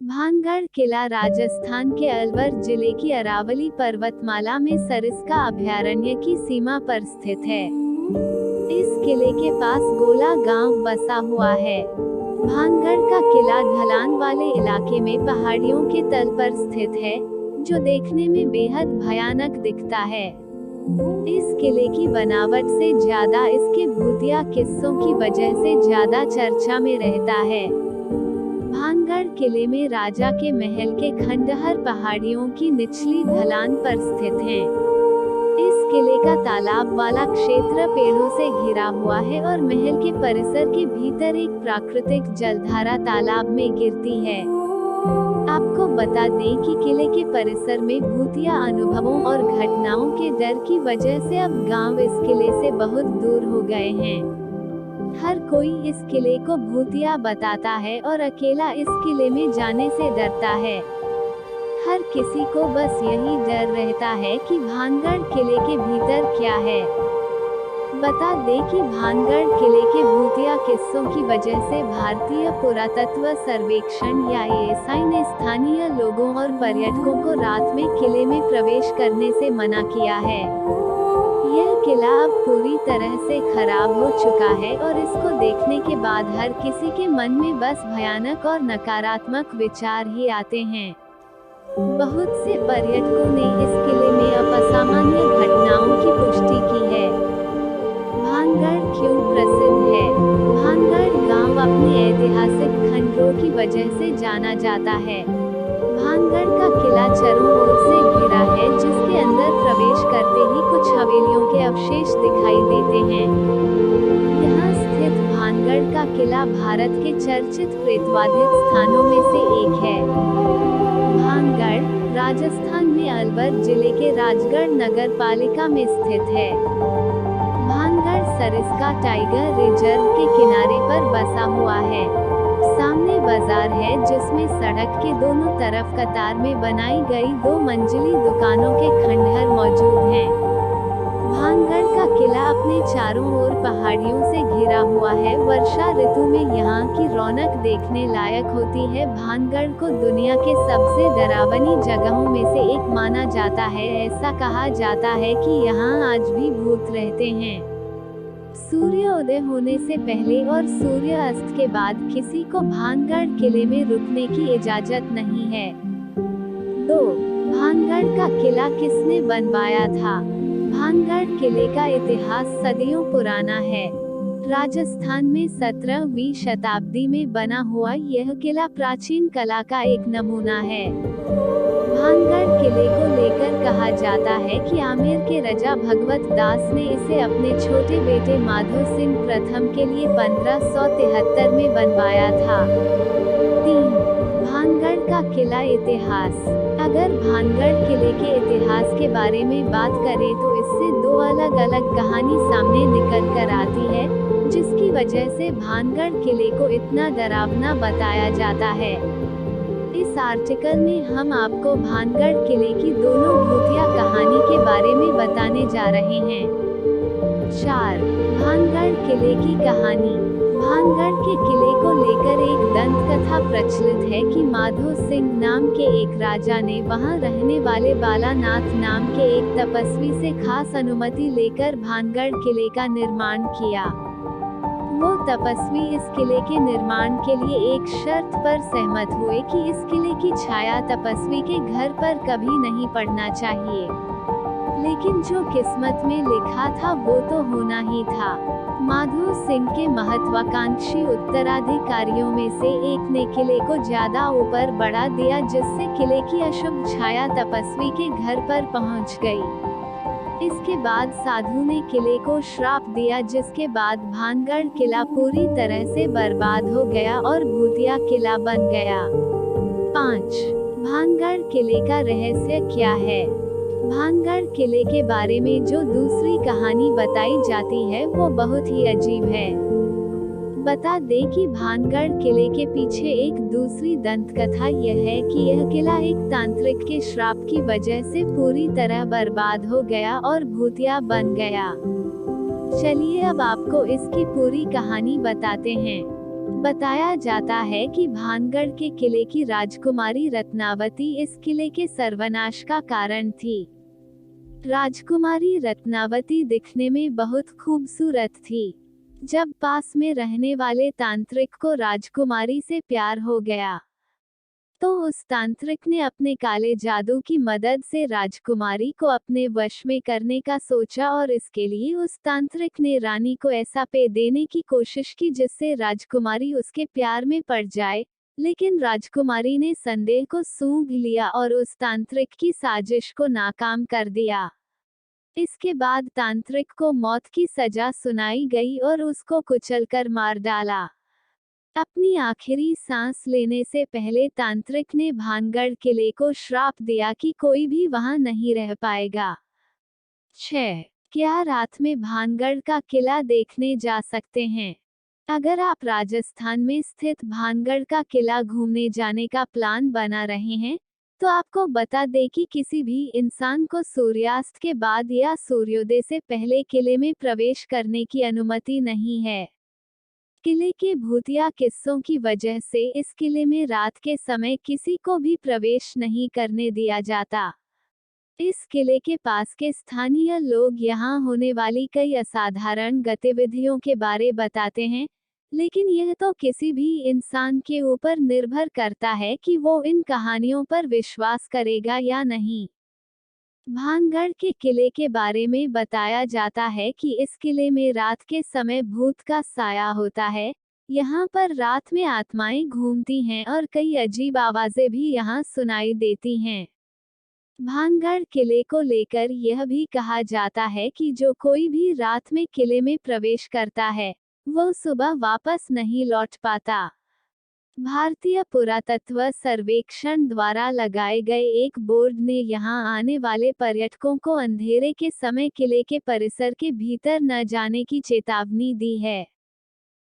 भानगढ़ किला राजस्थान के अलवर जिले की अरावली पर्वतमाला में सरिस्का अभयारण्य की सीमा पर स्थित है। इस किले के पास गोला गांव बसा हुआ है। भानगढ़ का किला ढलान वाले इलाके में पहाड़ियों के तल पर स्थित है, जो देखने में बेहद भयानक दिखता है। इस किले की बनावट से ज्यादा इसके भूतिया किस्सों की वजह से ज्यादा चर्चा में रहता है। भानगढ़ किले में राजा के महल के खंडहर पहाड़ियों की निचली ढलान पर स्थित हैं। इस किले का तालाब वाला क्षेत्र पेड़ों से घिरा हुआ है और महल के परिसर के भीतर एक प्राकृतिक जलधारा तालाब में गिरती है। आपको बता दें कि किले के परिसर में भूतिया अनुभवों और घटनाओं के डर की वजह से अब गांव इस किले से बहुत दूर हो गए हैं। हर कोई इस किले को भूतिया बताता है और अकेला इस किले में जाने से डरता है। हर किसी को बस यही डर रहता है कि भानगढ़ किले के भीतर क्या है। बता दें कि भानगढ़ किले के भूतिया किस्सों की वजह से भारतीय पुरातत्व सर्वेक्षण या एएसआई ने स्थानीय लोगों और पर्यटकों को रात में किले में प्रवेश करने से मना किया है। यह किला अब पूरी तरह से खराब हो चुका है और इसको देखने के बाद हर किसी के मन में बस भयानक और नकारात्मक विचार ही आते हैं। बहुत से पर्यटकों ने इस किले में असामान्य घटनाओं की पुष्टि की है। भानगढ़ क्यों प्रसिद्ध है? भानगढ़ गांव अपने ऐतिहासिक खंडरों की वजह से जाना जाता है। भानगढ़ का किला चारों ओर से घिरा है, जिसके अंदर प्रवेश करते ही कुछ हवेलियों के अवशेष दिखाई देते हैं। यहाँ स्थित भानगढ़ का किला भारत के चर्चित प्रेतवाधित स्थानों में से एक है। भानगढ़ राजस्थान में अलवर जिले के राजगढ़ नगर पालिका में स्थित है। भानगढ़ सरिस्का टाइगर रिजर्व के किनारे पर बसा हुआ है। सामने बाजार है, जिसमें सड़क के दोनों तरफ कतार में बनाई गई 2 मंजिली दुकानों के खंडहर मौजूद हैं। भानगढ़ का किला अपने चारों ओर पहाड़ियों से घिरा हुआ है। वर्षा ऋतु में यहाँ की रौनक देखने लायक होती है। भानगढ़ को दुनिया के सबसे डरावनी जगहों में से एक माना जाता है। ऐसा कहा जाता है कि यहाँ आज भी भूत रहते हैं। सूर्योदय होने से पहले और सूर्यास्त के बाद किसी को भानगढ़ किले में रुकने की इजाजत नहीं है। 2. भानगढ़ का किला किसने बनवाया था? भानगढ़ किले का इतिहास सदियों पुराना है। राजस्थान में 17वीं शताब्दी में बना हुआ यह किला प्राचीन कला का एक नमूना है। भानगढ़ किले को लेकर कहा जाता है कि आमेर के राजा भगवत दास ने इसे अपने छोटे बेटे माधो सिंह प्रथम के लिए 1573 में बनवाया था। 3. भानगढ़ का किला इतिहास। अगर भानगढ़ किले के इतिहास के बारे में बात करें तो इससे 2 अलग-अलग कहानी सामने निकल कर आती है, जिसकी वजह से भानगढ़ किले को इतना डरावना बताया जाता है। इस आर्टिकल में हम आपको भानगढ़ किले की दोनों भूतिया कहानी के बारे में बताने जा रहे हैं। 4. भानगढ़ किले की कहानी। भानगढ़ के किले को लेकर एक दंत कथा प्रचलित है कि माधो सिंह नाम के एक राजा ने वहां रहने वाले बालानाथ नाम के एक तपस्वी से खास अनुमति लेकर भानगढ़ किले का निर्माण किया। वो तपस्वी इस किले के निर्माण के लिए एक शर्त पर सहमत हुए कि इस किले की छाया तपस्वी के घर पर कभी नहीं पड़ना चाहिए। लेकिन जो किस्मत में लिखा था वो तो होना ही था। माधो सिंह के महत्वाकांक्षी उत्तराधिकारियों में से एक ने किले को ज्यादा ऊपर बढ़ा दिया, जिससे किले की अशुभ छाया तपस्वी के घर पर पहुंच गई। इसके बाद साधु ने किले को श्राप दिया, जिसके बाद भानगढ़ किला पूरी तरह से बर्बाद हो गया और भूतिया किला बन गया। 5. भानगढ़ किले का रहस्य क्या है? भानगढ़ किले के बारे में जो दूसरी कहानी बताई जाती है वो बहुत ही अजीब है। बता दें कि भानगढ़ किले के पीछे एक दूसरी दंत कथा यह है कि यह किला एक तांत्रिक के श्राप की वजह से पूरी तरह बर्बाद हो गया और भूतिया बन गया। चलिए अब आपको इसकी पूरी कहानी बताते हैं। बताया जाता है कि भानगढ़ के किले की राजकुमारी रत्नावती इस किले के सर्वनाश का कारण थी। राजकुमारी रत्नावती दिखने में बहुत खूबसूरत थी। जब पास में रहने वाले तांत्रिक को राजकुमारी से प्यार हो गया, तो उस तांत्रिक ने अपने काले जादू की मदद से राजकुमारी को अपने वश में करने का सोचा और इसके लिए उस तांत्रिक ने रानी को ऐसा पेय देने की कोशिश की जिससे राजकुमारी उसके प्यार में पड़ जाए, लेकिन राजकुमारी ने संदेह को सूंघ लिया और उस तांत्रिक की साजिश को नाकाम कर दिया। इसके बाद तांत्रिक को मौत की सजा सुनाई गई और उसको कुचलकर मार डाला। अपनी आखिरी सांस लेने से पहले तांत्रिक ने भानगढ़ किले को श्राप दिया कि कोई भी वहां नहीं रह पाएगा। 6. क्या रात में भानगढ़ का किला देखने जा सकते हैं? अगर आप राजस्थान में स्थित भानगढ़ का किला घूमने जाने का प्लान बना रहे हैं, तो आपको बता दें कि किसी भी इंसान को सूर्यास्त के बाद या सूर्योदय से पहले किले में प्रवेश करने की अनुमति नहीं है। किले के भूतिया किस्सों की वजह से इस किले में रात के समय किसी को भी प्रवेश नहीं करने दिया जाता। इस किले के पास के स्थानीय लोग यहाँ होने वाली कई असाधारण गतिविधियों के बारे बताते हैं, लेकिन यह तो किसी भी इंसान के ऊपर निर्भर करता है कि वो इन कहानियों पर विश्वास करेगा या नहीं। भानगढ़ के किले के बारे में बताया जाता है कि इस किले में रात के समय भूत का साया होता है। यहाँ पर रात में आत्माएं घूमती हैं और कई अजीब आवाजें भी यहाँ सुनाई देती हैं। भानगढ़ किले को लेकर यह भी कहा जाता है कि जो कोई भी रात में किले में प्रवेश करता है, वो सुबह वापस नहीं लौट पाता। भारतीय पुरातत्व सर्वेक्षण द्वारा लगाए गए एक बोर्ड ने यहां आने वाले पर्यटकों को अंधेरे के समय किले के परिसर के भीतर न जाने की चेतावनी दी है।